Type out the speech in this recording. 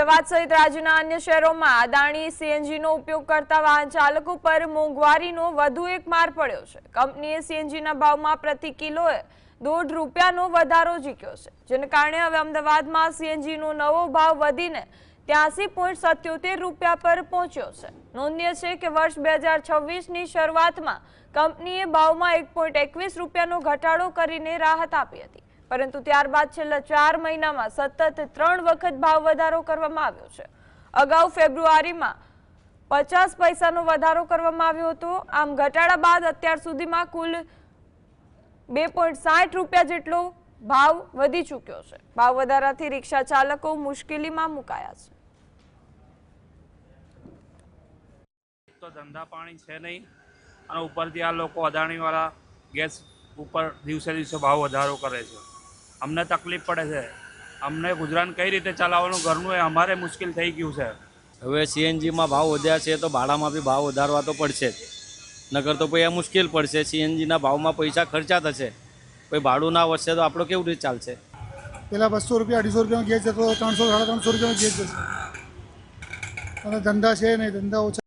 અમદાવાદ સહિત રાજ્યના અન્ય શહેરોમાં અદાણી સીએનજીનો ઉપયોગ કરતા વાહન ચાલકો પર મોંઘવારીનો વધુ એક માર પડ્યો છે। કંપનીએ સીએનજીના ભાવમાં પ્રતિ કિલોએ ₹1.5નો વધારો ઝીક્યો છે, જેને કારણે હવે અમદાવાદમાં સીએનજીનો નવો ભાવ વધીને ₹83.77 પર પહોંચ્યો છે। નોંધનીય છે કે વર્ષ 2026ની શરૂઆતમાં કંપનીએ ભાવમાં ₹1.21નો ઘટાડો કરીને રાહત આપી હતી, પરંતુ ત્યારબાદ છેલ્લા 4 મહિનામાં સતત 3 વખત ભાવ વધારો કરવામાં આવ્યો છે। અગાઉ ફેબ્રુઆરીમાં 50 પૈસાનો વધારો કરવામાં આવ્યો હતો। આમ ઘટાડા બાદ અત્યાર સુધીમાં કુલ ₹2.60 જેટલો ભાવ વધી ચૂક્યો છે। ભાવ વધારાથી રિક્ષા ચાલકો મુશ્કેલીમાં મુકાયા છે। તો ધંધા પાણી છે નહીં અને ઉપરથી આ લોકો અદાણીવાળા ગેસ ઉપર દિવસે દિવસે ભાવ વધારો કરે છે। અમને તકલીફ પડે છે। અમને ગુજરાન કઈ રીતે ચલાવવાનું ઘરનું એ અમારે મુશ્કેલ થઈ ગયું છે। હવે સીએનજીમાં ભાવ વધ્યા છે તો ભાડામાં બી ભાવ વધારવા તો પડશે જ, નકર તો પછી આ મુશ્કેલ પડશે। સીએનજીના ભાવમાં પૈસા ખર્ચા થશે, પછી ભાડું ના વધશે તો આપણો કેવું રીતે ચાલશે? પહેલાં 200 રૂપિયા 250 રૂપિયાનો ગેસ જતો, 300 350 રૂપિયાનો ગેસ જશે અને ધંધા છે નહીં, ધંધા ઓછા।